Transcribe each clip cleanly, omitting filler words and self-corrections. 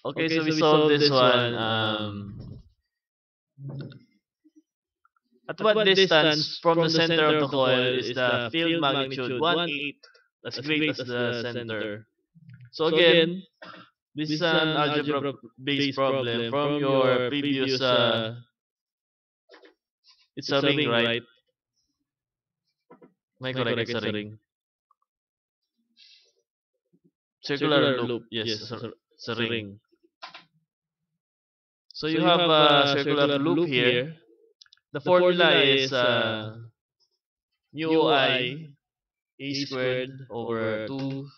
Okay, so we solved this one. At what distance from the center of the coil is the field magnitude 1/8 as great as the center? So again, this is an algebra-based problem from your previous. It's a ring, right? Am I correct? It's a ring. Circular loop. Yes, it's a ring. So you have a circular loop here. The formula is mu I a squared over 2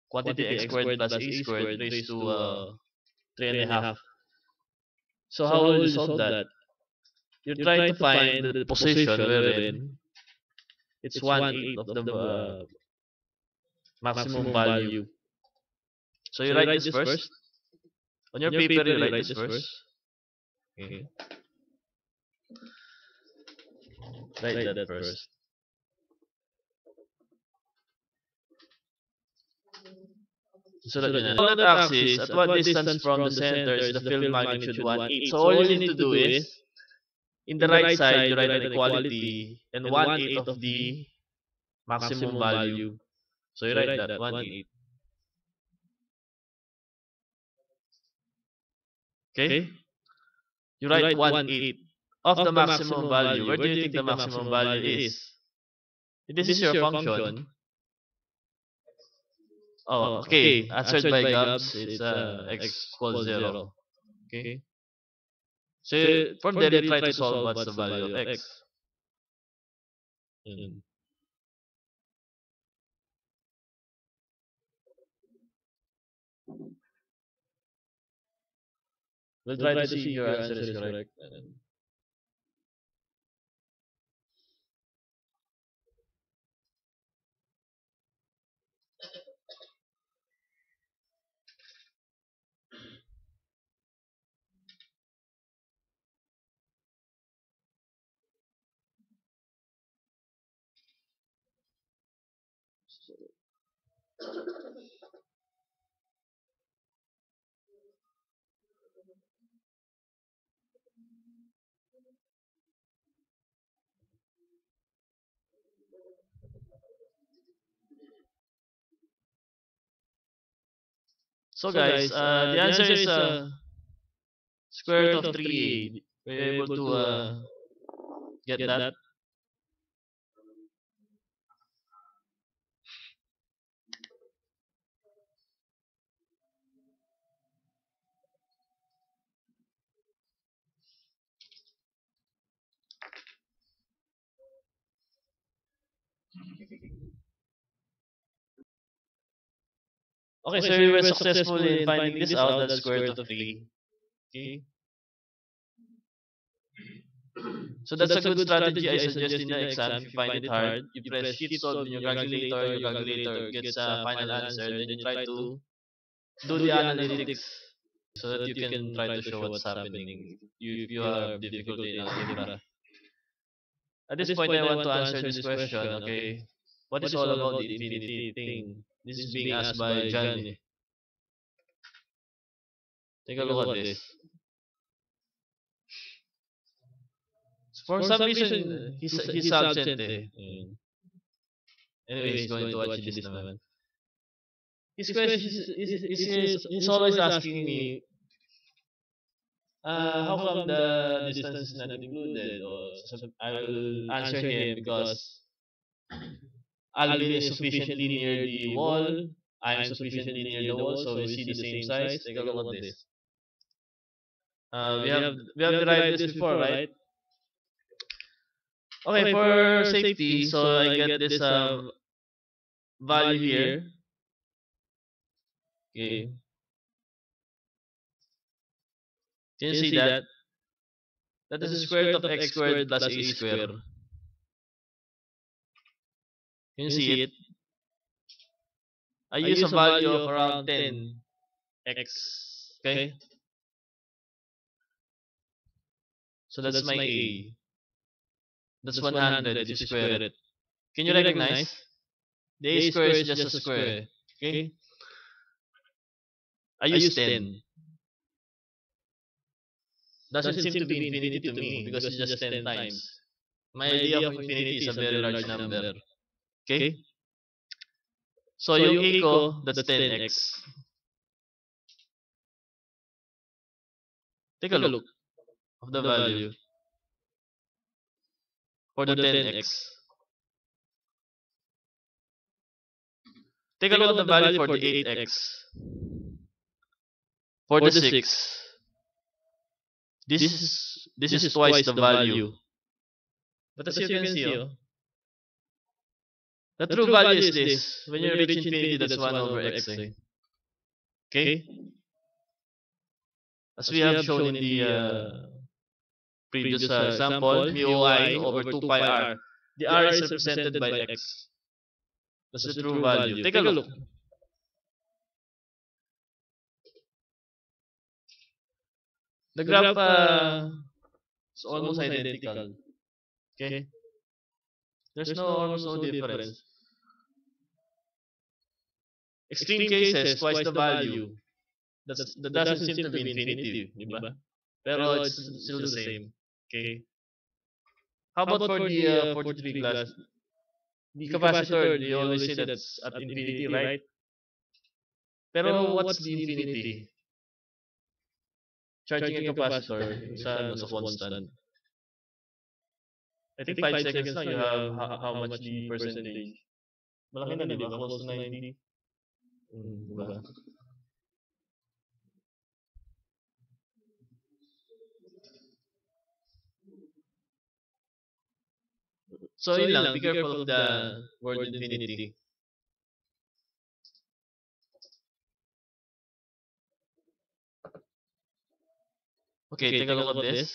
quantity x squared plus a squared raised to 3.5. So how will you solve that? You try to find the position wherein it's 1/8 of the maximum value. So you write this first. On your paper, you write this first. Okay. Write that first. So that on that axis, at what distance from the center is the field magnitude 1/8? So all you need to do is, in the right side, you write an equality and 1/8 of the maximum value. So you write that 1/8. Okay? You write 1/8 of the maximum value. Where do you think the maximum value is? This is your function. Oh, okay. Answered by Gabs, it's x equals 0. Okay? So from there, you try to solve what's the value of x. We'll try to see if your answer is correct. So guys, the answer is square root of 3a. Were you able to get that? Okay, so we were successful in finding this out. That's square root of 3. Okay. So that's a good strategy I suggest in the exam. If you find it hard, you press sheet solve in your calculator gets a final answer, then you try to do the analytics so that you can try to show what's happening if you have difficulty in algebra. At this point, I want to answer this question, okay? What is all about the infinity thing? This is being asked by John. Take a look at this. For some reason, he's absent eh. Anyway, he's going to watch this naman. His question he's always asking me, how come the distance is not included? Or I will answer him because Alvin is sufficiently near the wall. I'm sufficiently near the wall, so we see the same size. Take a look at this. We have derived this before, right? Okay, for safety, so I get this value here. Okay. Can you see that? That is the square root of x squared plus a squared. Can you see it? I use a value of around 10 x. Okay? So that's my A. That's 100 if you square it. Can you recognize? The A square is just a square. Okay? I use 10. Doesn't seem to be infinity to me because it's just 10 times. My idea of infinity is a very large number. Okay? So yung A ko, that's 10x. Take a look of the value for the 10x. Take a look at the value for the 8x. For the 6. This is twice the value. But as you can see, the true value is this. When you reach infinity, that's 1 over x. Okay? As we have shown in the previous example, mu I over 2 pi r. The r is represented by x. That's the true value. Take a look. The graph is almost identical. Okay? There's almost no difference. Extreme cases, twice the value. That doesn't seem to be infinity, diba? Pero it's still the same. Okay? How about for the 43 class? The capacitor, you always say that's at infinity, right? Pero what's the infinity? Charging a capacitor sa constant. I think 5 seconds lang you have how much the percentage. Malaki na, di ba? Close to 90. Diba? So yun lang, be careful of the word infinity. Okay, take a look at this.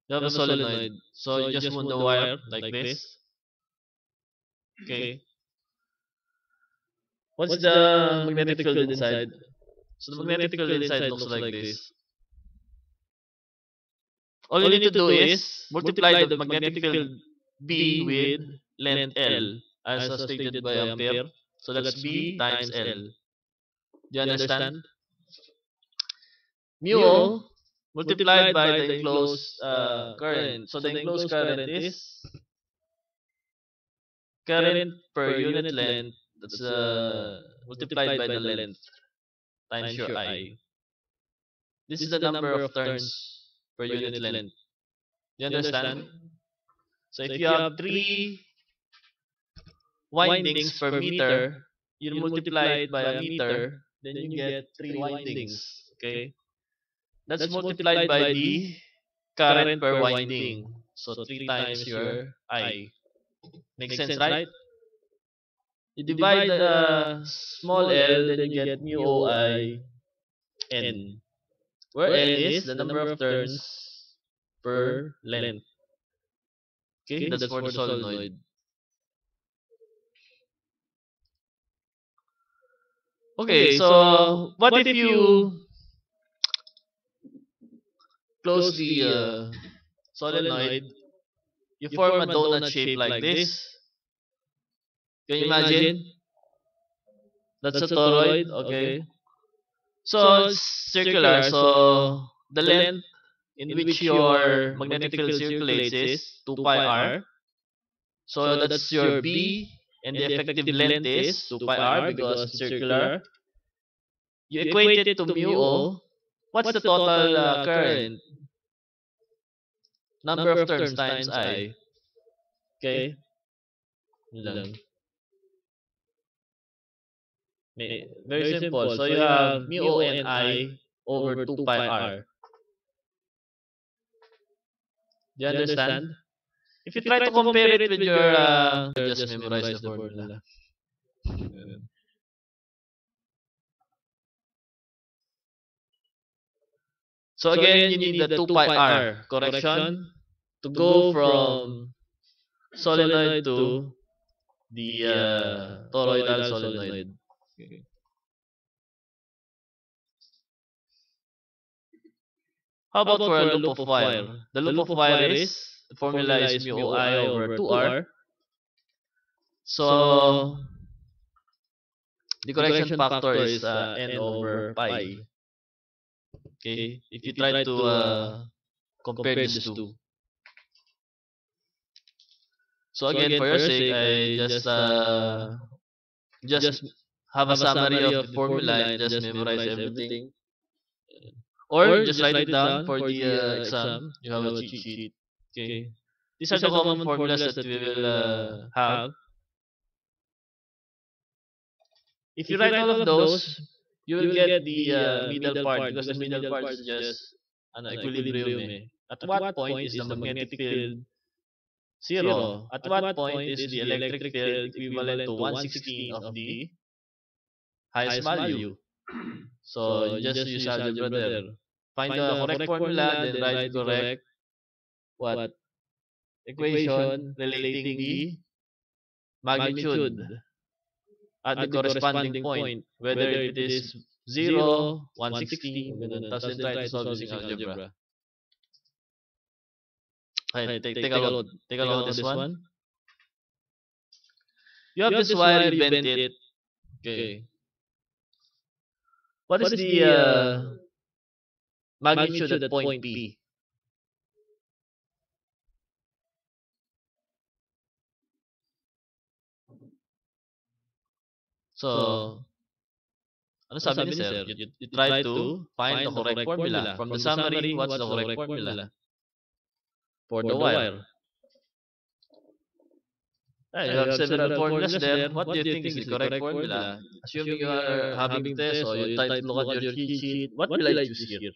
You have a solenoid. So you just move the wire like this. Okay. What's the magnetic field inside? So the magnetic field inside looks like this. All you need to do is multiply the magnetic field B with length L as stated by Ampere. So that's B times L. Do you understand? Mu multiplied by the enclosed current. So the enclosed current is current per unit length. That's multiplied by the length times your I. This is the number of turns per unit length. You understand? So if you have 3 windings per meter, you multiply it by a meter, then you get 3 windings. Okay? That's multiplied by the current per winding. So 3 times your I. Makes sense, right? You divide the small l, then you get mu OI n. Where n is the number of turns per length. Okay, that's for the solenoid. Okay, so what if you close the solenoid, you form a donut shape like this. Can you imagine? That's a toroid, okay. So it's circular, so the length in which your magnetic field circulates is 2 pi r. So that's your B, and the effective length is 2 pi r because it's circular. You equate it to mu O. What's the total current? Number of turns times I. Okay? Yun lang. Very simple. So you have mu O and I over 2 pi r. Do you understand? If you try to compare it with your, just memorize the formula. So again, you need the 2 pi r correction to go from solenoid to the toroidal solenoid. Okay. How about for a loop of while? The loop of while is, the formula is mu I over 2R. So, the correction factor is n over pi. Okay, if you try to compare these two. So again, for your sake, I just have a summary of the formula and just memorize everything. Or just write it down for the exam. You have a cheat sheet. Okay. These are the common formulas that we will have. If you write all of those, you will get the middle part, because the middle part is just an equilibrium. At what point is the magnetic field 0? At what point is the electric field equivalent to 1/16 of the highest value? So you just use algebra there. Find the correct formula, then write the correct what equation relating the magnitude at the corresponding point, whether it is 0, 1/16, tapos then try to solve using algebra. Okay, take a look. Take a look at this one. You have this wire, you bent it. Okay. What is the magnitude at point P? So, ano sabi ni sir? You try to find the correct formula. From the summary, what's the correct formula? For the wire. You have several formulas there. What do you think is the correct formula? Assuming you are having test or you try to look at your cheat sheet, what will I choose here?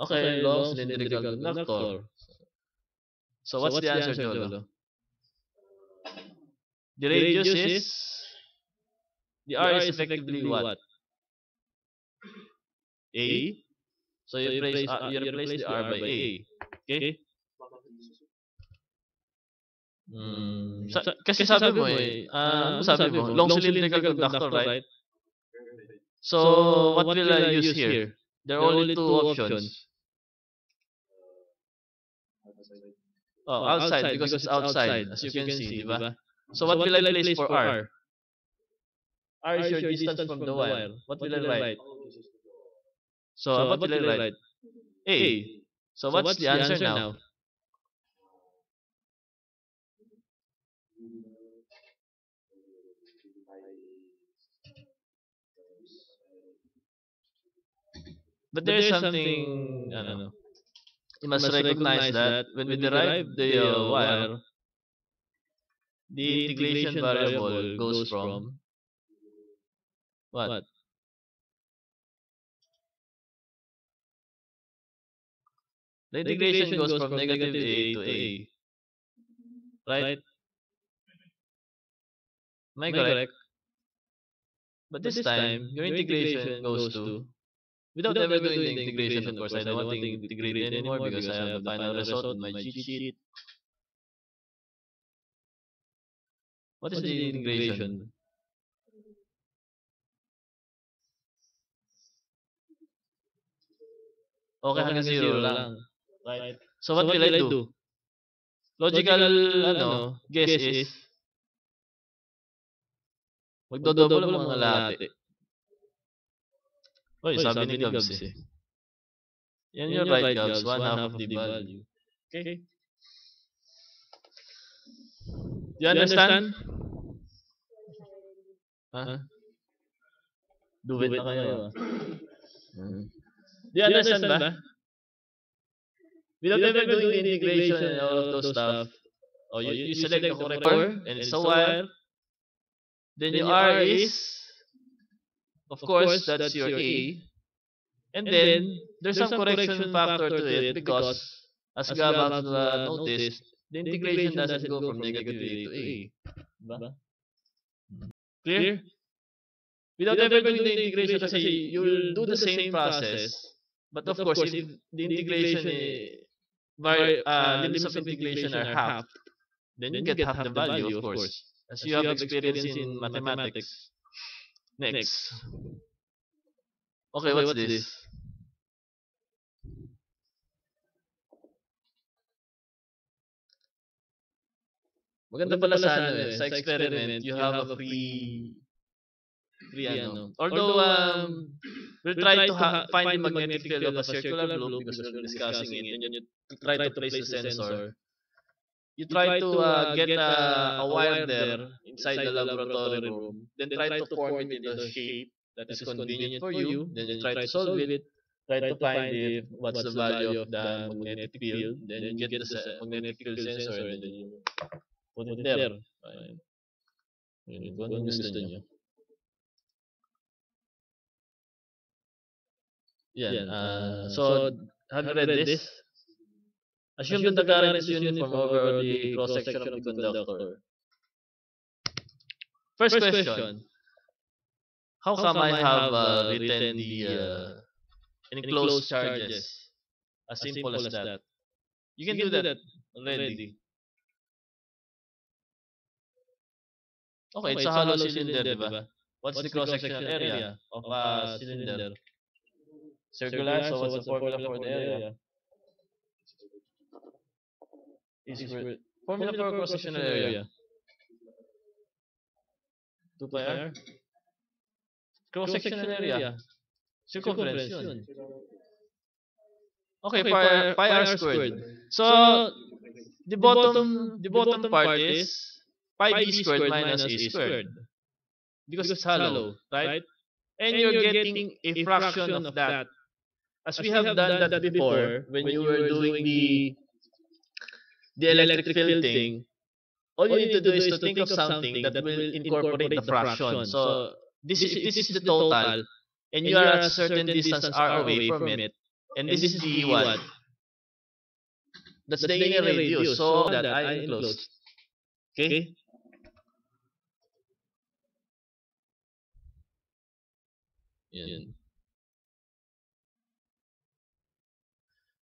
Okay, long cylindrical conductor. So what's the answer, Jolo? The radius is, the R is effectively what? A. So you replace the R by A. Okay? Kasi sabi mo ano sabi mo? Long cylindrical conductor, right? So, what will I use here? There are only two options. Oh, outside, because it's outside, as you can see, diba? So, what will I place for R? R is your distance from the wire. What will I write? So, what will I write? A. So, what's the answer now? But there's something, I don't know. You must recognize that when we derive the wire, the integration variable goes from what? The integration goes from negative A to A. Right? Am I correct? But this time, your integration goes to, without ever doing the integration, of course, I don't want to integrate anymore because I have the final result in my cheat sheet. What is the integration? Okay, hanggang 0 lang. Right? So what will I do? Logical guess is magdodouble ang mga lahat. Oy, sabi ni Gabs Yan you're right, Gabs. 1/2 of the value. Okay. Do you understand? Huh? Do it na kayo. Do you understand ba? Without ever doing the integration and all of those stuff, you select the correct R, and it's a wire. Then your R is, of course, that's your A. And then, there's some correction factor to it because, as Gab has noticed, the integration doesn't go from negative A to A. Diba? Clear? Without ever doing the integration, kasi you'll do the same process. But of course, if the integration limits of integration are half, then you get half the value, of course. As you have experience in mathematics. Next. Okay, what's this? Maganda pala sa ano eh, sa experiment, you have a free ano. Although we'll try to find the magnetic field of a circular globe because we're discussing it, and you try to place the sensor. You try to get a wire there inside the laboratory room, then try to form it into a shape that is convenient for you. Then you try to solve it, try to find if what's the value of the magnetic field. Then you get the magnetic field sensor, and then you put it there. Kung anong gusto nyo. Yan. So, have you read this? Assume that the current is uniform over the cross-section of the conductor. First question. How come I have written the enclosed charges? As simple as that. You can do that already. Okay, it's a hollow cylinder, diba? What's the cross-sectional area of a cylinder? Circular, so what's the formula for the area? Formula for cross-sectional area. 2 pi r. Cross-sectional area. Circumference yun. Okay, pi r squared. So, the bottom part is pi b squared minus a squared. Because it's hollow, right? And you're getting a fraction of that. As we have done that before, when you were doing the electric field thing, all you need to do is to think of something that will incorporate the fraction. So, this is the total, and you are at a certain distance r away from it, and this is the what? That's the inner radius, so that I enclosed. Okay? Yan.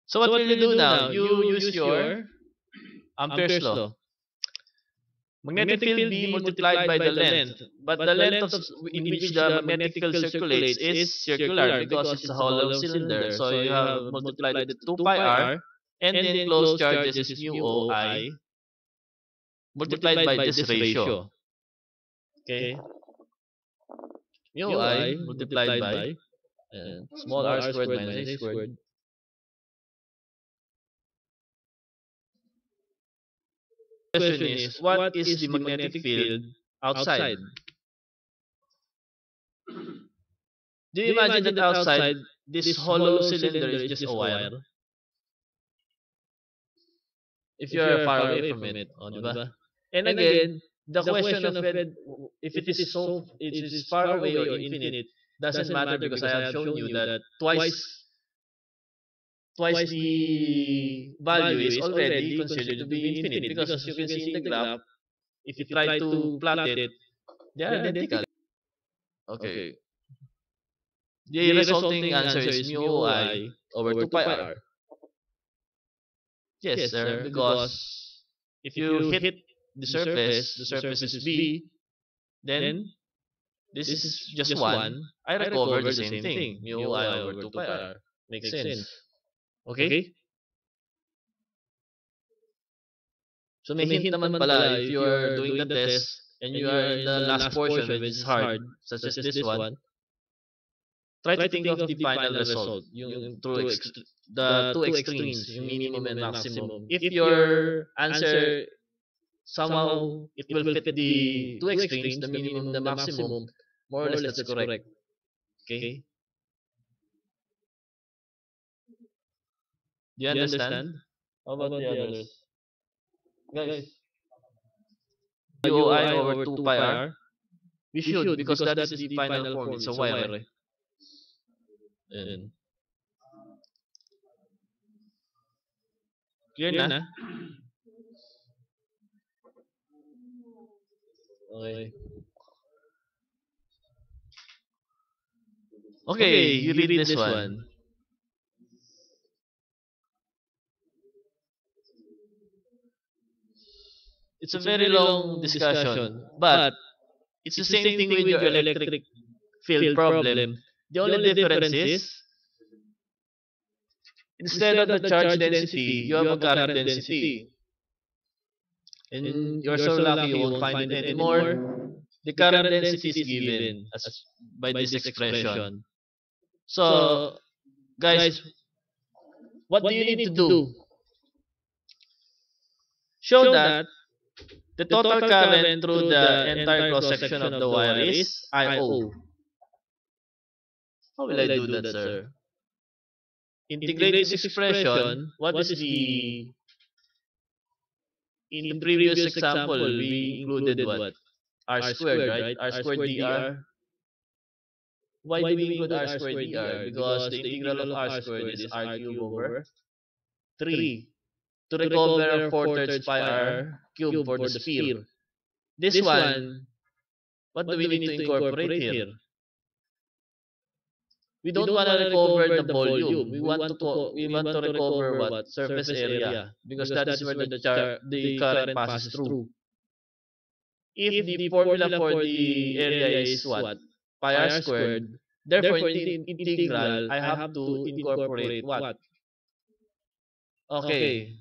So what will you do now? You use your Ampere's law. Magnetic field B multiplied by the length. But the length in which the magnetic field circulates is circular because it's a hollow cylinder. So you have multiplied with 2 pi r, and the enclosed charges is mu o I multiplied by this ratio. Okay? Mu o I multiplied by small r squared minus a squared. Question is, what is the magnetic field outside? Do you imagine that outside this hollow cylinder is just a wire? If you are far away from it, diba? And again, the question of if it is far away or infinite doesn't matter because I have shown you that twice the value is already considered to be infinite because as you can see in the graph, if you try to plot it, they are identical. Okay. The resulting answer is mu o I over 2 pi r. Yes, sir, because if you hit the surface is B, then this is just 1. I recover the same thing, mu o I over 2 pi r. Makes sense. Okay? So may hint naman pala if you are doing the test and you are in the last portion which is hard, such as this one, try to think of the final result, yung the two extremes, yung minimum and maximum. If your answer somehow it will fit the two extremes, the minimum, the maximum, more or less that's correct. Okay? Do you understand? How about the others? Guys, UI over 2 pi r? We should because that is the final form. It's a wire. Ayan. Clear na? Okay. Okay, you read this one. It's a very long discussion, but it's the same thing with your electric field problem. The only difference is, instead of the charge density, you have a current density. And you're so lucky you won't find it anymore. The current density is given as by this expression. So, guys, what do you need to do? Show that the total current through the entire cross-section of the wire is IO. How will I do that, sir? Integrate this expression. What is the... In the previous example, we included what? R squared, right? R squared dr. Why do we include r squared dr? Because the integral of r squared is r cubed over 3. To recover 4/3 pi r cubed for the sphere. This one, what do we need to incorporate here? We don't want to recover the volume. We want to recover what? Surface area, because that is where the current passes through. If the formula for the area is what? Pi r squared. Therefore, in the integral, I have to incorporate what? Okay,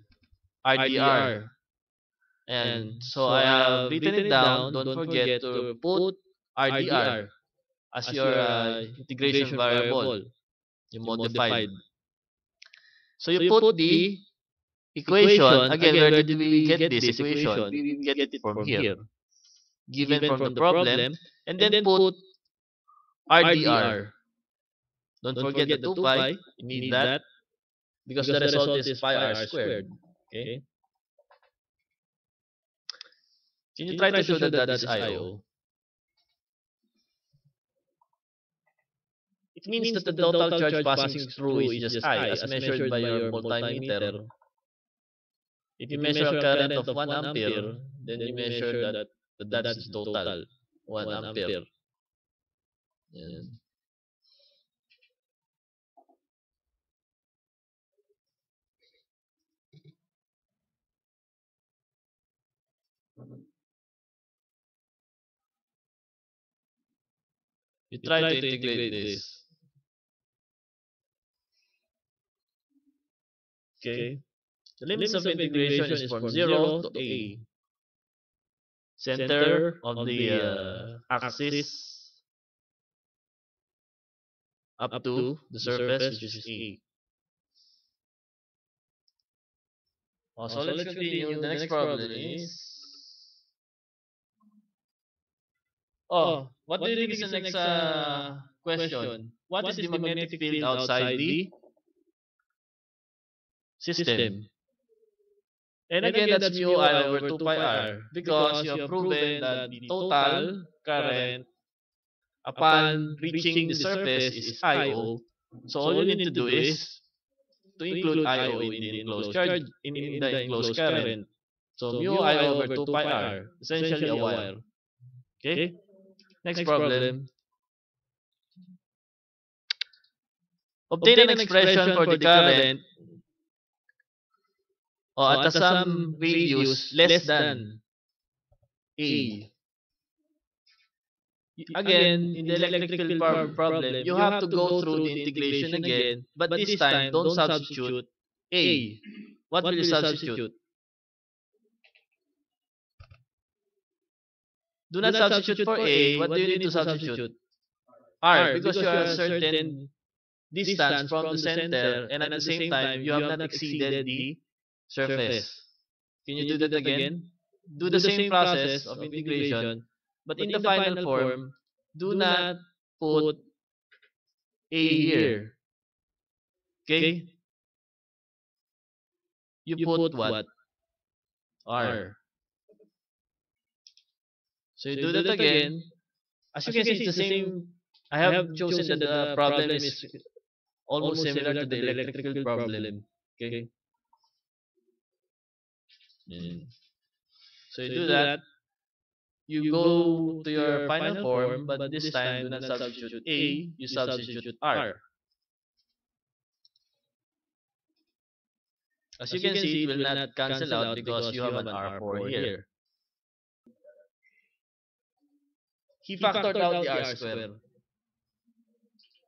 RDR. And so I have written it down. Don't forget to put RDR as your integration variable. You modified. So you put the equation. Again, where did we get this equation? We get it from here. Given from the problem. And then put RDR. Don't forget the 2 pi. You need that. Because the result is pi r squared. Okay? Can you try to show that that is IO? It means that the total charge passing through is just I, as measured by your multimeter. If you measure a current of 1 ampere, then you measure that's total 1 ampere. Yan. You try to integrate this. Okay. The limits of integration is from 0 to a. Center of the axis up to the surface, which is a. So let's continue. The next problem is... what do you think is the next question? What is the magnetic field outside the system? And again, that's mu I over 2 pi r, because you have proven that the total current upon reaching the surface is IO. So all you need to do is to include IO in the enclosed charge, in the enclosed current. So mu I over 2 pi r, essentially a wire. Okay? Next problem. Obtain an expression for the current at some radius less than A. Again, in the electric field problem, you have to go through the integration again, but this time, don't substitute A. What will you substitute? Do not substitute for A. What do you need to substitute? R, because you have a certain distance from the center, and at the same time, you have not exceeded the surface. Can you do that again? Do the same process of integration, but in the final form, do not put A here. Okay? You put what? R. So you do that again. As you can see, it's the same. I have chosen that the problem is almost similar to the electrical problem. Okay? So you do that. You go to your final form, but this time do not substitute A, you substitute R. As you can see, it will not cancel out because you have an R4 here. He factored out the R square.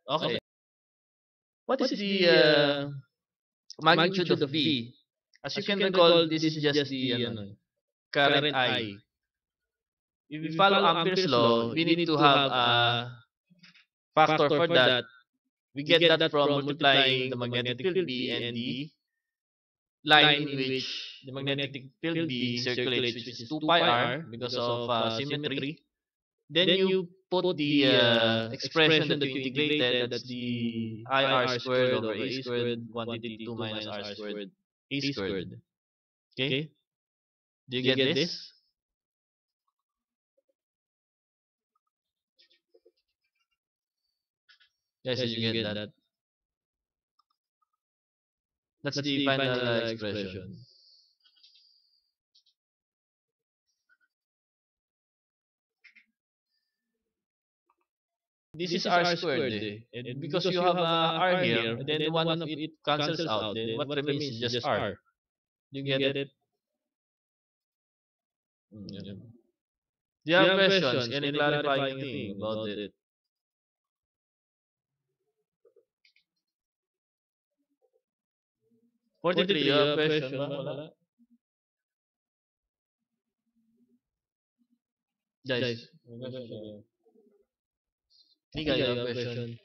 Okay. What is the magnitude of V? As you can recall, this is just the current I. If we follow Ampere's law, we need to have a factor for that. We get that from multiplying the magnetic field B and the line in which the magnetic field B circulates, which is 2 pi r because of symmetry. Then you put the expression that you integrated, that's the IR squared over A squared 1 2 minus R squared A squared. Okay? Do you get this? Yes, you get that. That's the final expression. This is R squared. And because you have R here, and then one of it cancels out, then what remains is just R. Do you get it? Yeah. Do you have questions? Can you clarify anything about it? 43, you have question ba? Wala? Guys, Nika, you have question?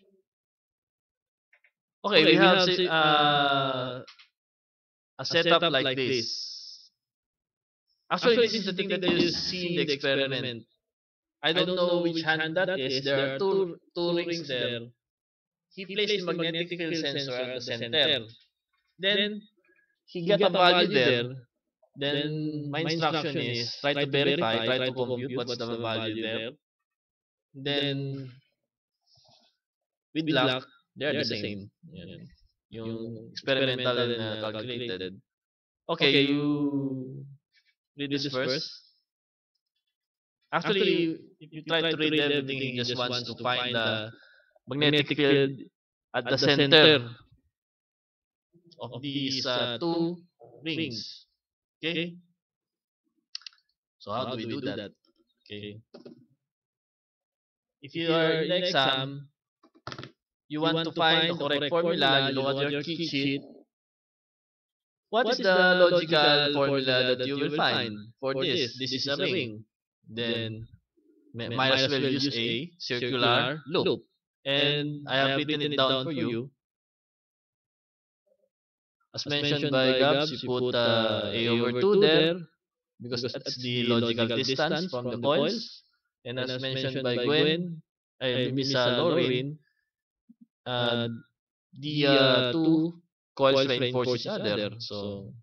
Okay, we have a setup like this. Actually, this is the thing that you see in the experiment. I don't know which hand that is. There are two rings there. He placed the magnetic field sensor at the center. Then he got a value there. Then my instruction is try to verify, try to compute what's the value there. Then with luck, they're the same. Yan. Yung experimental and calculated. Okay, you read this first. Actually, if you try to read everything, he just wants to find the magnetic field at the center of these two rings. Okay? So how do we do that? Okay. If you are in the exam, you want to find the correct formula, you look at your cheat sheet. What is the logical formula that you will find for this? This is a ring. Then might as well use a circular loop. And I have written it down for you. As mentioned by Gabs, you put A over 2 there because that's the logical distance from the coils. And as mentioned by Miss Lauren, the two coils reinforce each other. So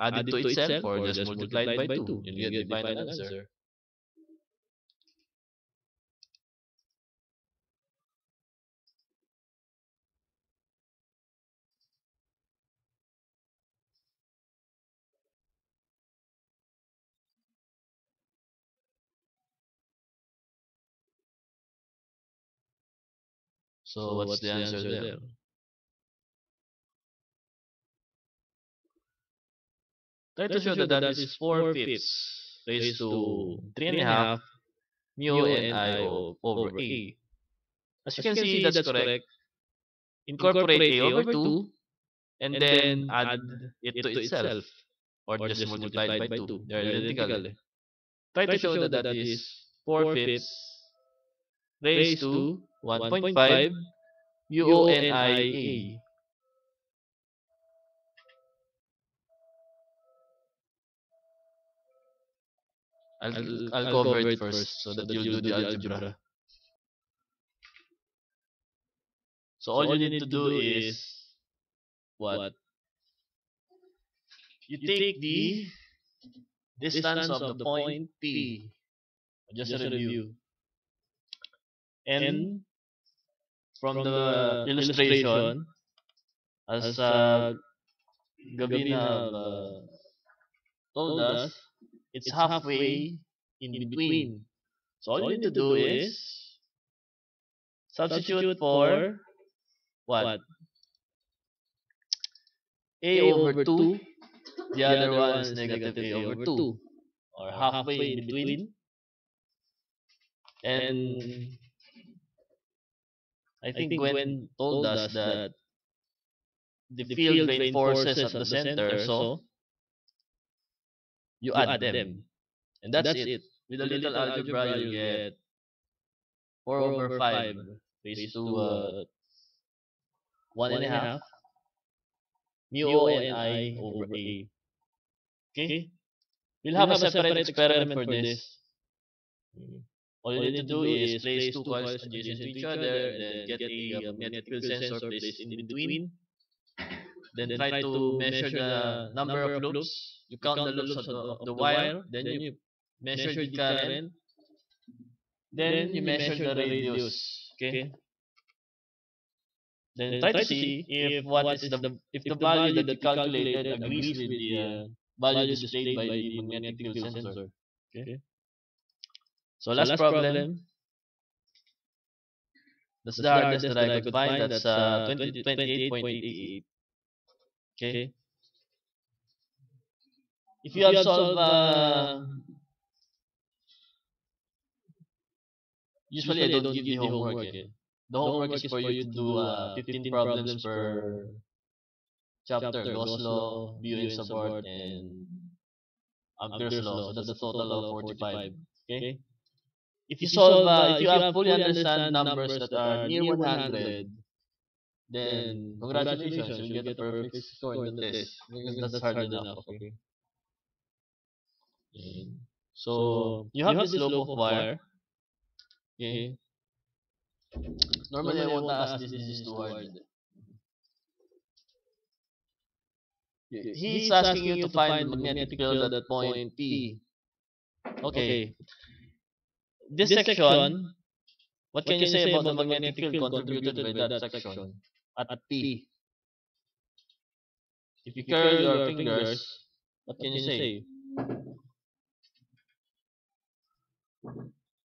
add it to itself or just multiply it by 2. You'll get the final answer. So what's the answer there? Try to show that that is 4/5 raised to 3.5 mu n I over A. As you can see, that's correct. Incorporate A over 2 and then add it to itself or just multiply it by 2. They're identical. Try to show that that is 4/5 raised to 1.5 UONIA. I'll cover it first so that you'll do the algebra. So all you need to do is what? You take the distance of the point P. Just a review. And from the illustration, as Gabina told us, it's halfway in between. So all you need to do is substitute for what? A over 2. The other one is negative A over 2. Or halfway in between. And I think Gwen told us that the field reinforces at the center, so you add them. And that's it. With a little algebra, you'll get 4 over 5 raised to 1.5 mu O and I over A. Okay? We'll have a separate experiment for this. All you need to do is place two coils adjacent to each other, then get a magnetic field sensor placed in between. Then try to measure the number of loops. You count the loops of the wire, then you measure the current, then you measure the radius. Okay? Then try to see if the value that you calculated agrees with the value displayed by the magnetic field sensor. Okay? So last problem. That's the hardest that I could find. That's 28.88. Okay. If you have solved, usually I don't give the homework. The homework is for you to do 15 problems per chapter. Gauss law, BU support, and Ampere's law. So that's a total of 45. Okay. If you solve, if you have fully understand numbers that are near 100, then congratulations, you'll get a perfect score in the test because that's hard enough. Okay. So you have this loop of wire. Okay. Normally I won't ask this. This is too hard. He's asking you to find the magnetic field at point P. Okay. This section, what can you say about the magnetic field contributed by that section at P? If you curl your fingers, what can you say?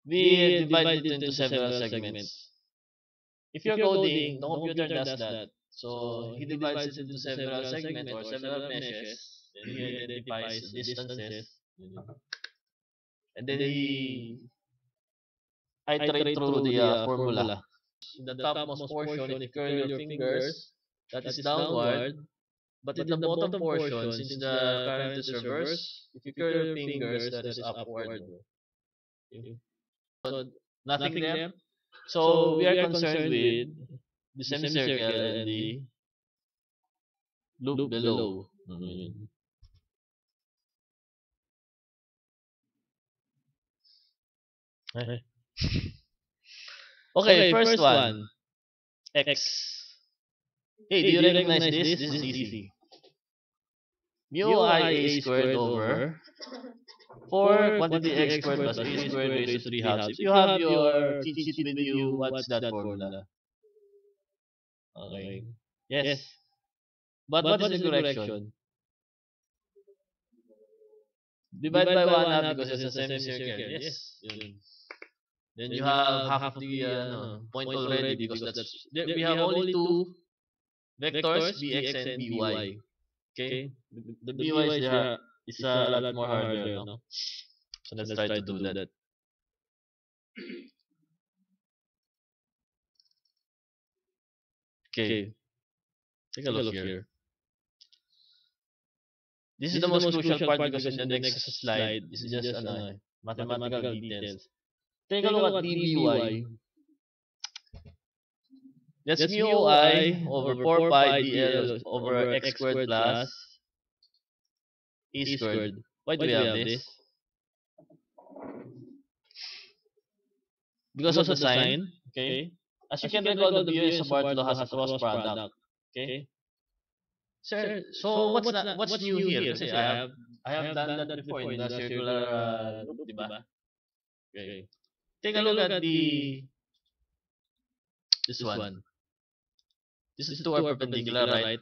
We divide it into several segments. If you're coding, the computer does that. So he divides it into several segments or several meshes. Then he identifies distances. And then he iterate through the formula. In the topmost portion, if you curl your fingers, that is downward. But in the bottom portion, since the current is reverse, if you curl your fingers, that is upward. Okay. So nothing there. So we are concerned with the semicircle and the loop below. Okay, first one. X. Hey, do you recognize this? This is easy. Mu I A squared over 4 quantity x squared plus a squared raised to 3 halves. If you have your cheat sheet with you, what's that formula? Okay. Yes. But what is the correction? Divide by 1/2 because it's a semicircle. Yes. Then you have half of the point already because that's we have only two vectors, bx and by. Okay? The by is a lot more harder, no? So let's try to do that. Okay. Take a look here. This is the most crucial part because in the next slide, this is just mathematical details. Take a look at dby. That's mu I over 4 pi dl over x squared plus a squared. Why do we have this? Because of the sign. Okay. As you can recall, the BU support law has a cross product. Okay. Sir, so what's new here? Kasi I have done that before in the circular loop, diba? Okay. Take a look at this one. This is two are perpendicular, right?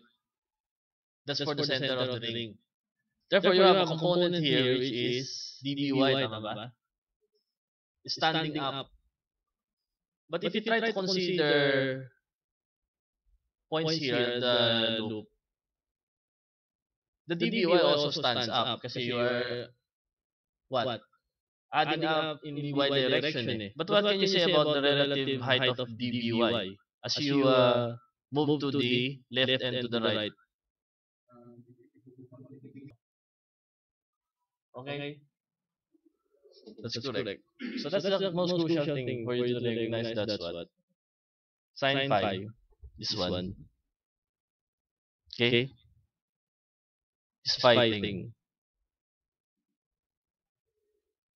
That's for the center of the ring. Therefore, you have a component here which is dby, tama ba? Standing up. But if you try to consider points here in the loop, the dby also stands up kasi you are what? Adding up in the y direction. But what can you say about the relative height of dby? as you move to the left and to the right. Okay, that's correct. So that's the most crucial thing for you to recognize. That's what sign 5. This one. Okay, is fighting.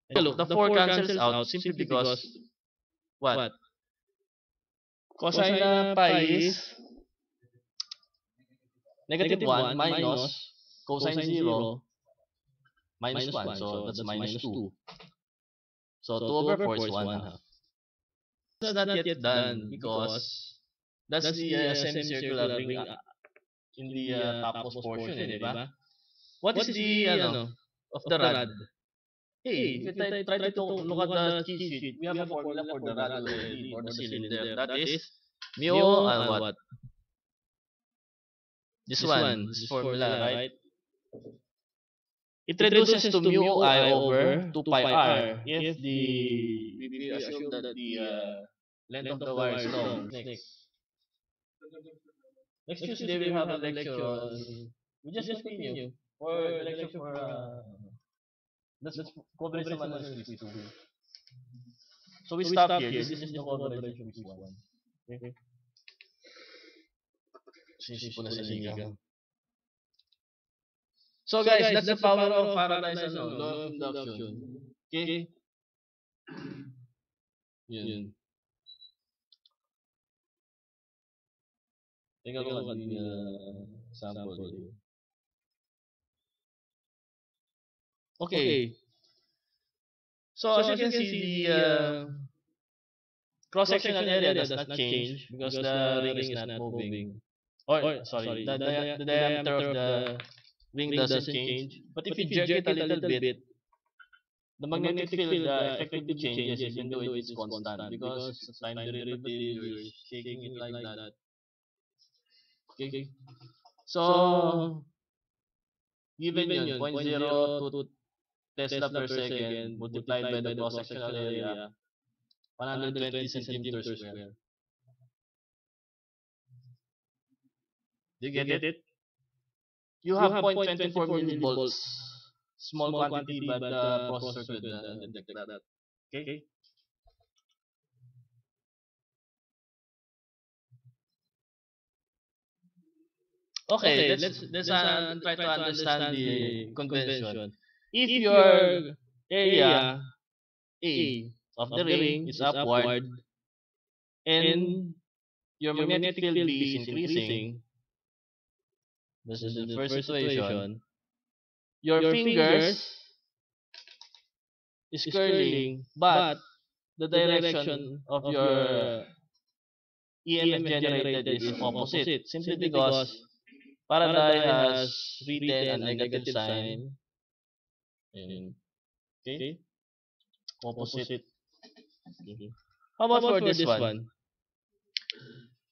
And look, the 4 cancels out simply because what? Cosine pi is -1 minus cosine 0 -1. So that's -2. So 2/4 is 1/2. That's not yet done because that's the semicircular ring in the topmost portion, di ba? What is the of the rod? Hey, if you try to look at the cheat sheet, we have a formula for the rod already, for the cylinder. That is mu and what? This one, this formula, right? It reduces to mu I over 2 pi r if we assume that the length of the wire is long. Next Tuesday we have a lecture on. We just continue for the lecture for let's cover some analysis quiz 2. So we stop here. This is the coverage of quiz 1. Okay. Sisipo na sa liga. So guys, that's the power of Faraday's law of induction. Okay? Yun. Tingnan ko kanina sample. Okay. So as you can see, the cross-sectional area does not change because the ring is not moving. Or sorry, the diameter of the ring doesn't change. But if you jerk it a little bit, the magnetic field effectively changes even though it is constant because it's a time derivative, you're shaking it like that. Okay. So, given yun, 0.02 Tesla per second multiplied by the cross-sectional area, 120 centimeters square. Do you get it? You have 0.24 millivolts. Small quantity, but the processor could detect that. Okay? Okay, let's try to understand the convention. If your area A of the ring is upward and your magnetic field B is increasing, this is the first situation, your fingers is curling, but the direction of your EMF generated is opposite, simply because Faraday has written a negative sign. Okay? Opposite. Okay. How about for this one?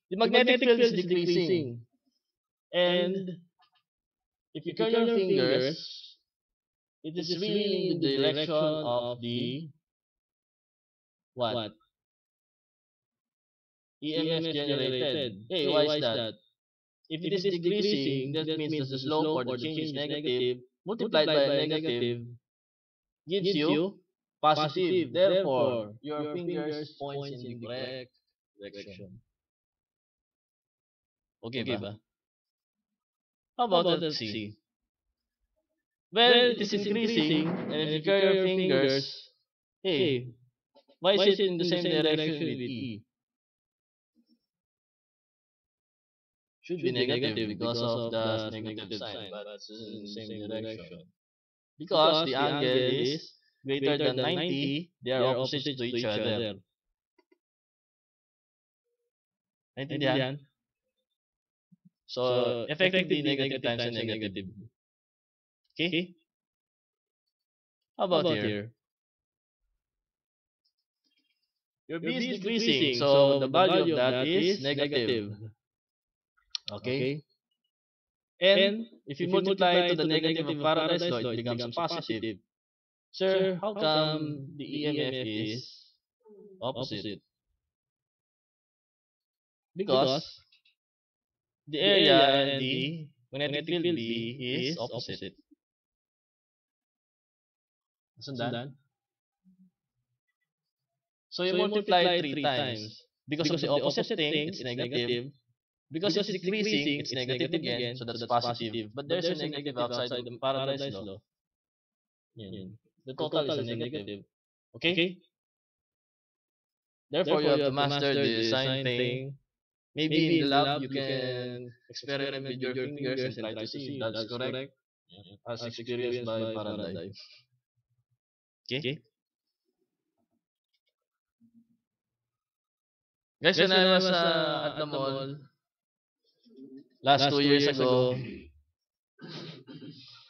The magnetic field is decreasing. And if you curl your fingers, it is really in the direction of the what? EMF generated. Hey, why is that? If it is decreasing, that means that the slope or the change is negative, multiplied by a negative, gives you positive. Therefore, your fingers points in the correct direction. Okay ba? How about let's see? Well, it is increasing, and if you curl your fingers, hey, why is it in the same direction with E? Should be negative because of the negative sign, but it's in the same direction. Because the angle is greater than 90, they are opposite to each other. Naintindihan? So, effectively, negative times a negative. Okay? How about here? Your B is decreasing, so the value of that is negative. Okay? And if you multiply to the negative of Faraday's law, it becomes positive. Sir, how come the EMF is opposite? because the area and the magnetic field B is opposite. Sundan? So you multiply it 3 times. Because of the opposite thing, it's negative. Because it's decreasing, it's negative again, so that's positive. But there's a negative outside the Faraday's law. Yun. The total is a negative. Okay? Therefore, you have to master the sign thing. Maybe in the lab, you can experiment with your fingers and try to see if that's correct. As experienced by Faraday. Okay? Guys, when I was at the mall, last 2 years ago,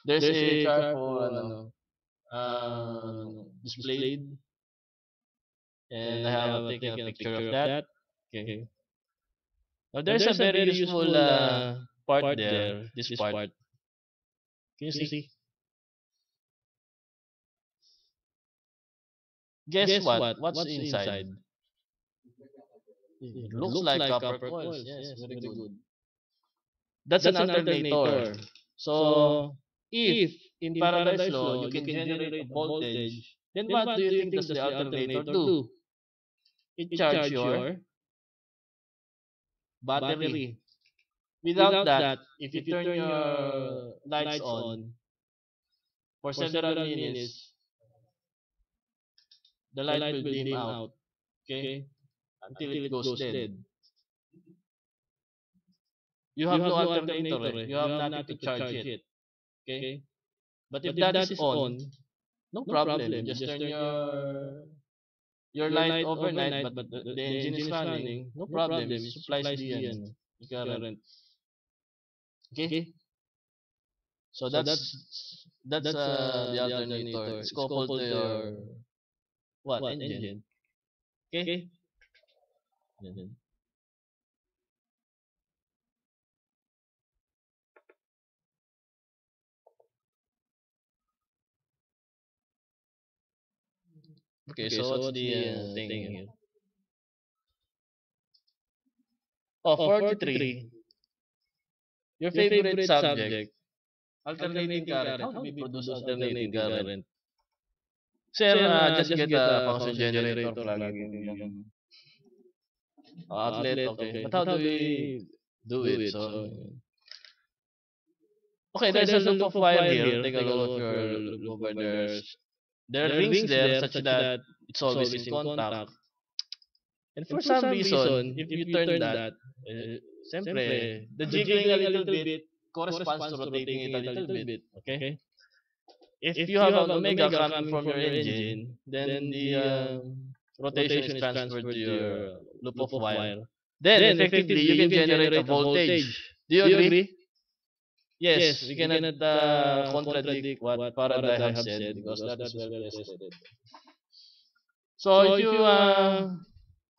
there's a charcoal displayed, and I have taken a picture of that. Okay. Now there's a very useful part there. This part. Can you see? Guess what? What's inside? It looks like copper coils. Yes, very good. That's an alternator. So if in Faraday's law you can generate voltage, then what do you think does the alternator do? It charges your battery. Without that, if you turn your lights on for several minutes, the light will dim out. Okay? Until it goes dead. You have no alternator. You have nothing to charge it. Okay? But if that is on, no problem. You just turn your light overnight, but the engine is running. No problem. It supplies the current. Okay? So that's the alternator. It's coupled to your engine. Okay? Okay, so what's the thing here? Oh, 43. Your favorite subject. Alternating current. How do we produce alternating current? Sir, just get a function generator plug in outlet. Okay. But how do we do it? So, okay, there's a loop of wire here. Take a look at your loop of wire. There are rings there such that it's always in contact. And for some reason, if you turn that, siyempre, the jiggling a little bit corresponds to rotating it a little bit. Okay? If you have an omega coming from your engine, then the rotation is transferred to your loop of wire. Then, effectively, you can generate a voltage. Do you agree? Yes, we cannot contradict what Faraday have said because that is well tested. So, if you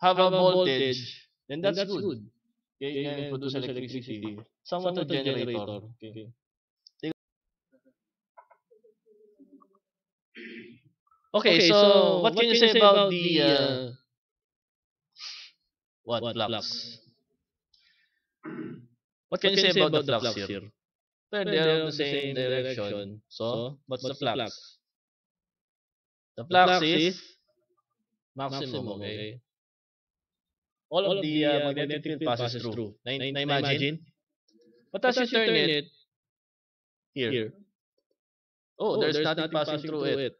have a voltage, then that's good. Okay, you can produce electricity. Somewhat a generator. Okay. Okay, so what can you say about the flux? What can you say about the flux here? Well, they're in the same direction. So, what's the flux? The flux is maximum, okay? All of the magnetic field passes through. Na imagine? But as you turn it here, oh, there's nothing passing through it.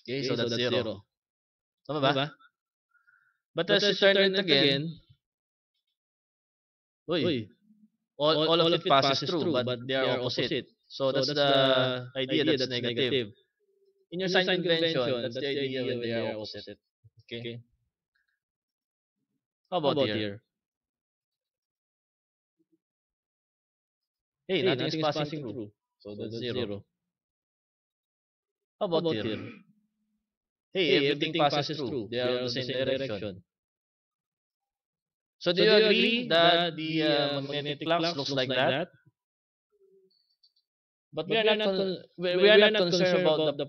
Okay, so that's zero. Tama ba? But as you turn it again, all of it passes through, but they are opposite. So that's the idea that's negative. In your sign convention, that's the idea when they are opposite. Okay? How about here? Hey, nothing is passing through. So that's zero. How about here? Hey, everything passes through. They are in the same direction. So do you agree that the magnetic flux looks like that? But we are not concerned about the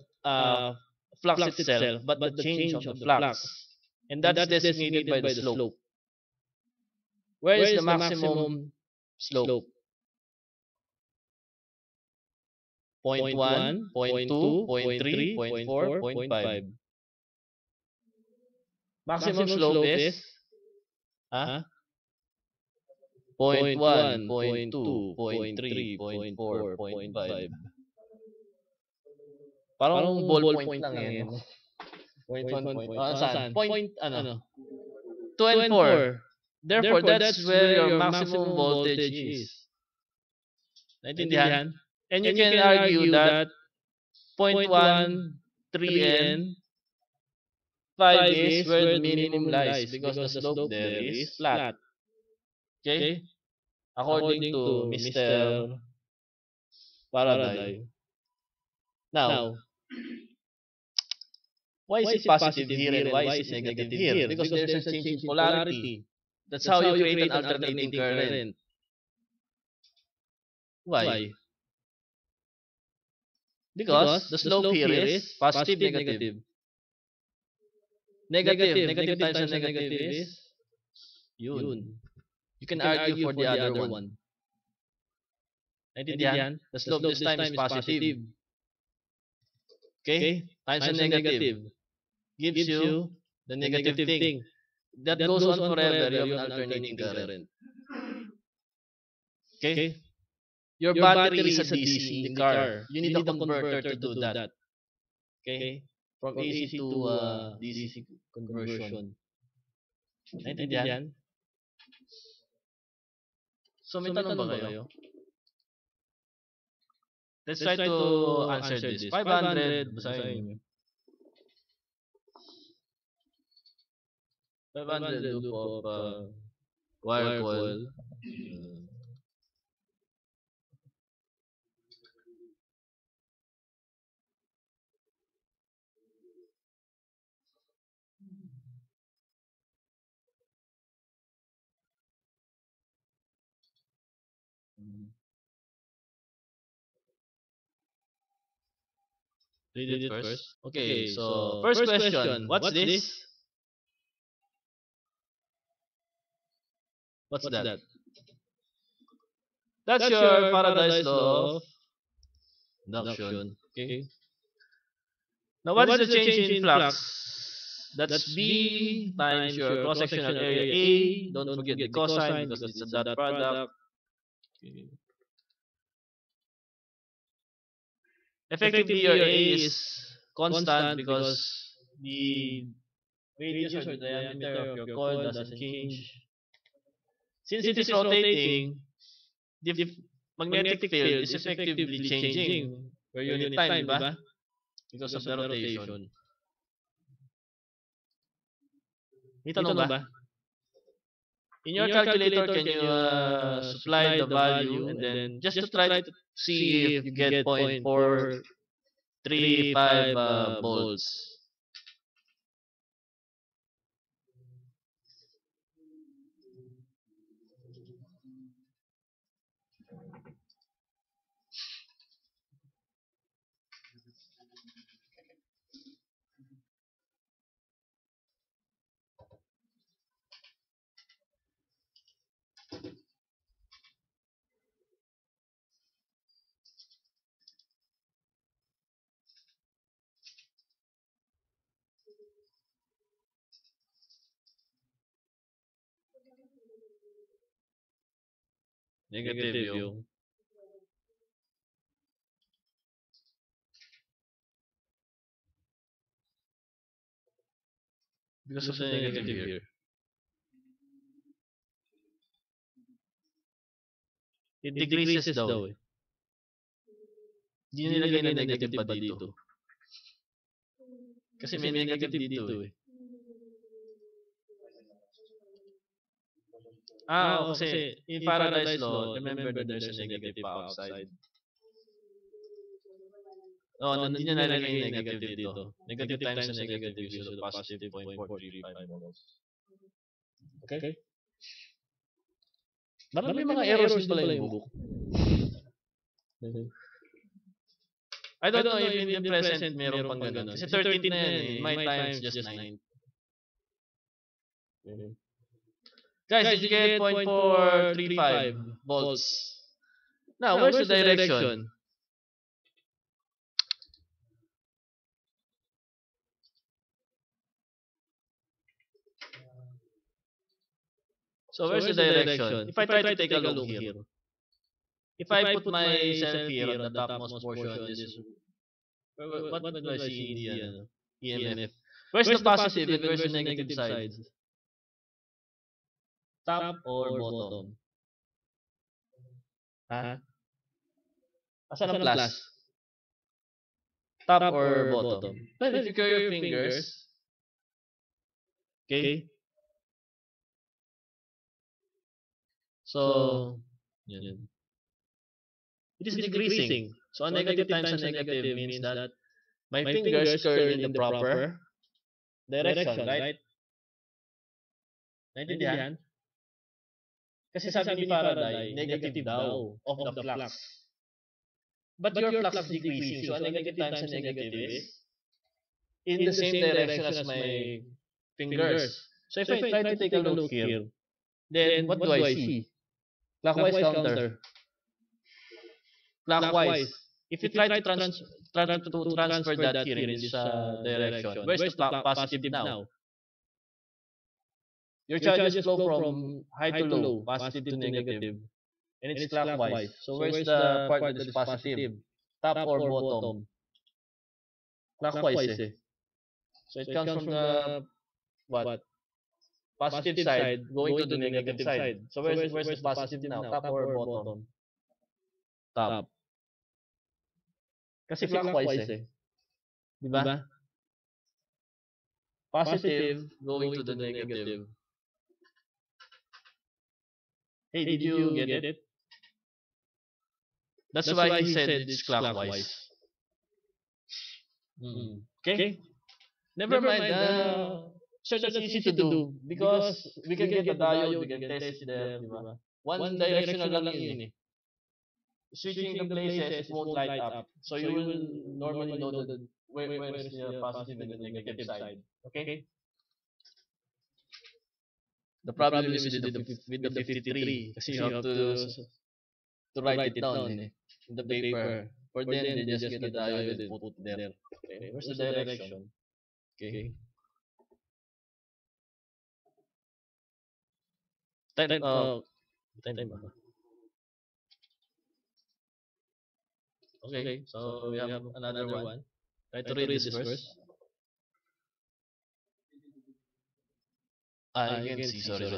flux itself, but the change of the flux. And that's designated by the slope. Where is the maximum slope? 0.1, 0.2, 0.3, 0.4, 0.5. Maximum slope is 0.1, 0.2, 0.3, 0.4, 0.5. Parang ballpoint lang yan. Point 1, point. Saan? Point, 2 and 4. Therefore, that's where your maximum voltage is. Naintindihan? And you can argue that 0.1, 3, and 5 is where the minimum lies because the slope there is flat. Okay? According to Mr. Faraday. Now, why is it positive here and why is it negative here? Because there's a change in polarity. That's how you create an alternating current. Why? Because the slope here is positive, negative. Negative times a negative is yun. You can argue for the other one. Naintindihan? The slope this time is positive. Okay? Times a negative gives you the negative thing. That goes on forever. You have an alternating current. Okay? Your battery is a DC in the car. You need a converter to do that. Okay? From AC to DC conversion. Naintindihan? So may tanong ba kayo? Let's try to answer this. 500, basahin niyo. 500 loop of wire coil. Read it first. Okay, so first question. What's this? What's that? That's your Faraday's law of induction. Okay. Now, what is the change in flux? That's B times your cross-sectional area A. Don't forget the cosine because it's a dot product. Okay. Effectively, your A is constant because the radius or the diameter of your coil doesn't change. Since it is rotating, the magnetic field is effectively changing per unit time, diba? Because of the rotation. May tanong ba? In your calculator, can you supply the value and then just to try to see if you get 0.435 volts. Negative yung because of the negative here. It decreases daw eh. Hindi nilagay na negative pa dito. Kasi may negative dito eh. Kasi in Faraday's law, remember that there's a negative pa outside. Hindi na nalagay yung negative dito. Negative times a negative gives you the positive 0.435 volts. Okay? Marami mga errors din pala yung book. I don't know if in the present meron pang gano'n. Kasi 13 na yan eh. My time is just 9. Guys, did you get 0.435 volts? Now, where's the direction? So, where's the direction? If I try to take a look here, if I put myself here on the topmost portion, this is, what do I see in the EMF? Where's the positive and where's the negative side? Top or bottom? Ha? Asan ang plus? Top or bottom? Well, if you curl your fingers, okay? So, yun. It is decreasing. So, a negative times a negative means that my fingers curl in the proper direction, right? Naintindihan? Kasi sabi ni Faraday, negative daw of the flux. But your flux is decreasing. So, a negative times a negative is in the same direction as my fingers. So, if I try to take a look here, then what do I see? Clockwise counter. Clockwise. If you try to transfer that here in this direction, where's the positive now? Your charges flow from high to low, positive to negative, and it's clockwise. So where's the part that is positive? Top or bottom? Clockwise. So it comes from the what? Positive side going to the negative side. So where's the positive now? Top or bottom? Top. Kasi clockwise Diba? Positive going to the negative. Hey, did you get it? That's why he said it's clockwise. Okay? Never mind. So that's easy to do because we can get a diode, we can test them, diba? One directional lang yun eh. Switching the places, it won't light up. So you will normally know where is the positive and the negative side. Okay? The problem is with the 53 kasi you have to write it down in the paper. For them, they just get the diode and put there. Okay? Where's the direction? Okay? Time ba? Okay, so we have another one. Try to read this first. You can see. Sorry.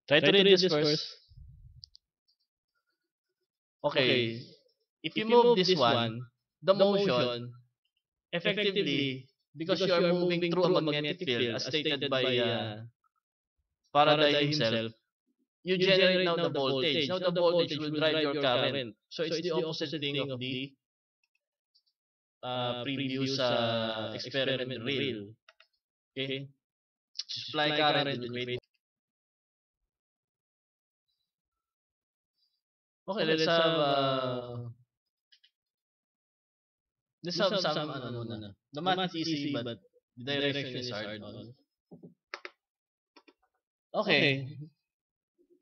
Try to read this first. Okay. If you move this one, the motion, effectively, because you are moving through a magnetic field, as stated by Faraday himself, you generate now the voltage. Now the voltage will drive your current. So it's the opposite thing of the previous experiment rail. Okay? Supply current will create. Okay, let's have some the math is easy but the direction is hard. Okay.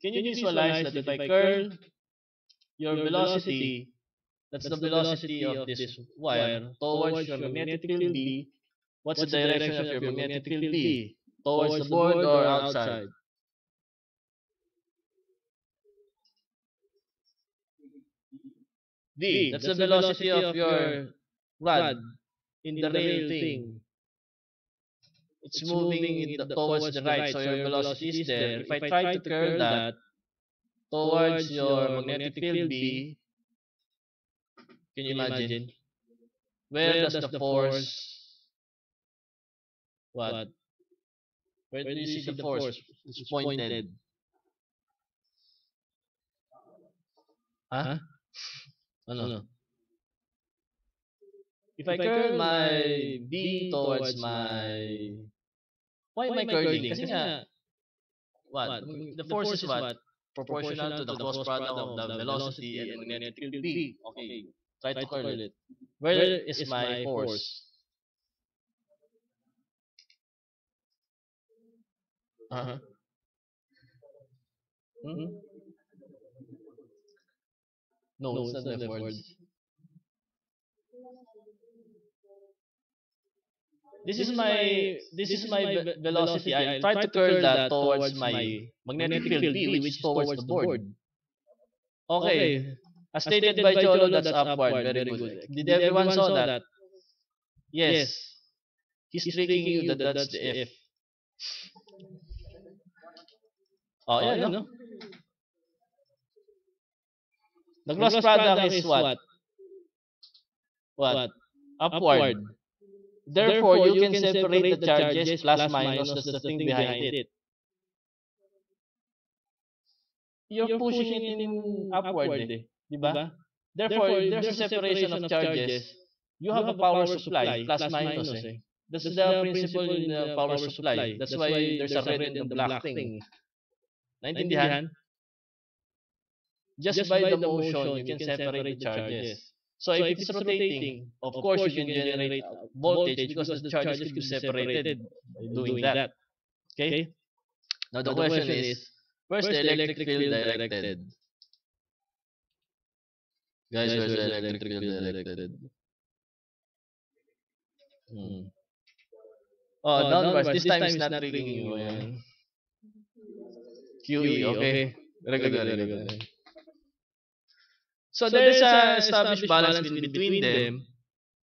Can you visualize that if I curl your velocity, that's the velocity of this wire, towards your magnetic field B, what's the direction of your magnetic field B? Towards the board or outside? V, that's the velocity of your rod in the rail thing. It's moving towards the right, so your velocity is there. If I try to curl that towards your magnetic field B, can you imagine? Where does the force, what? Where do you see the force? It's pointed. Huh? Ano? If I curl my B towards my... Why am I curling? Kasi nga, what? The force is what? Proportional to the cross product of the velocity and magnetic field B. Okay, try to curl it. Where is my force? Uh-huh. Hmm? No, it's not leftwards. This is my velocity. I try to curl that towards my magnetic field B, which is towards the board. Okay. As stated by Cholo, that's upward. Very good. Did everyone saw that? Yes. He's tricking you that that's the F. Oh, yeah, no? The gross product is what? What? Upward. Therefore, you can separate the charges plus minus that's the thing behind it. You're pushing it in upward, eh. Diba? Therefore, if there's a separation of charges, you have a power supply, plus minus, eh. That's the principle in the power supply. That's why there's a red and the black thing. Naintindihan? Just by the motion, you can separate the charges. So if it's rotating, of course you can generate voltage because the charges can be separated by doing that. Okay? Now the question is, where's the electric field directed? Guys, where's the electric field directed? Oh, downwards. This time is not tricking you. Ayan. QE, okay. Very good, very good. So there is a established balance between them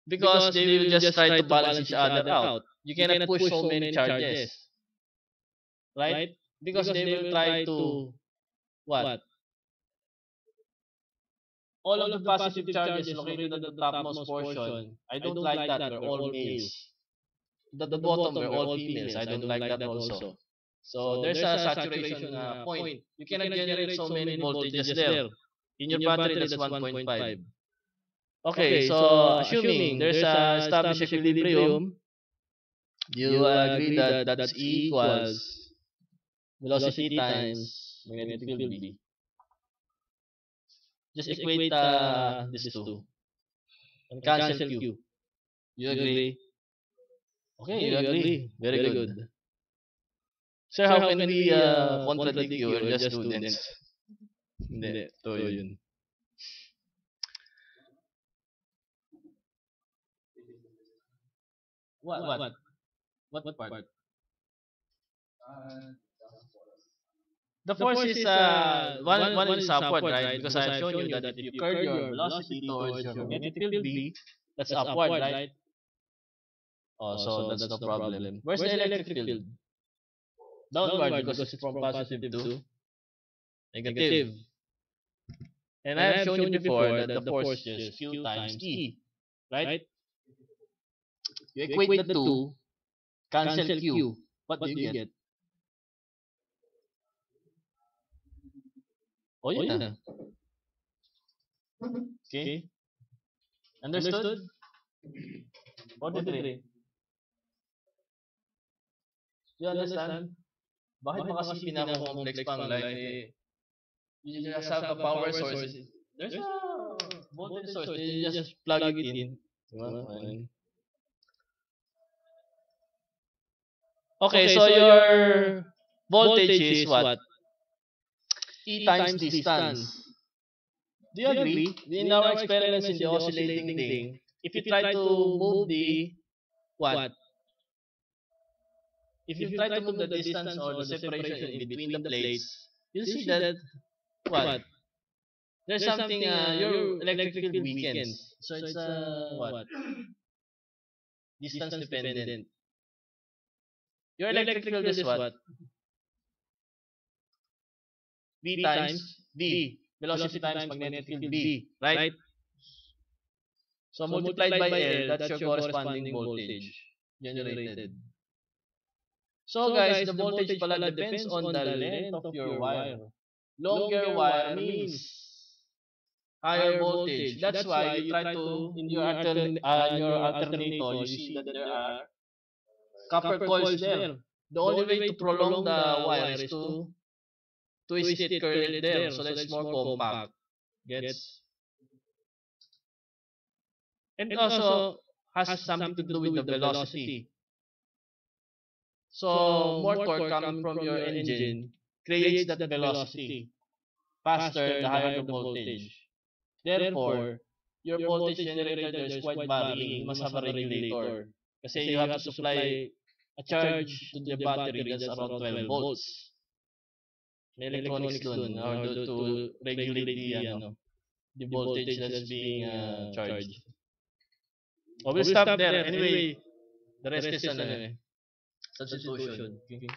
because they will just try to balance each other out. You cannot push so many charges, right? Because they will try to what? All of the positive charges located at the topmost portion. I don't like that. We're all males. The bottom, we're all females. I don't like that also. So there's a saturation point. You cannot generate so many voltages there. In your battery, that's 1.5. Okay, so assuming there's a established equilibrium, you agree that that's E equals velocity times magnetic field B. Just equate these two and cancel Q. You agree? Okay, you agree. Very good. Sir, how can we contradict you? We're just students. Hindi, to yun. What part? The force is one is upward, right? Because I've shown you that if you curl your velocity towards your magnetic field B, that's upward, right? Oh, so that's no problem. Where's the electric field? Downward because it's from positive to negative. And I have shown you before that the force is Q times E, right? You equate the two, cancel Q. What do you get? Oh, yeah. Okay. Understood? 43. You understand? Bakit ba kasi pinaka-complex pang line eh? You just have a power source. There's a voltage source. You just plug it in. Okay, so your voltage is what? E times distance. Do you agree? In our experiments in the oscillating thing, if you try to move the what? If you try to move the distance or the separation in between the plates, you'll see that what? There's something your electric field weakens. So it's what? Distance dependent. Your electric field is what? V times D. Velocity times magnetic field B. Right? So multiplied by L, that's your corresponding voltage generated. So guys, the voltage pala depends on the length of your wire. Longer wire means higher voltage. That's why you try to, in your alternator, you see that there are copper coils there. The only way to prolong the wire is to twist it, curl it there, so that it's more compact. Gets? And also has something to do with the velocity. So more torque coming from your engine creates that velocity faster the higher the voltage. Therefore, your voltage generator there is quite varying. You must have a regulator. Kasi you have to supply a charge to the battery that's around 12 volts. May electronics dun or to regulate the voltage that's being charged. We'll stop there. Anyway, the rest is substitution. Okay.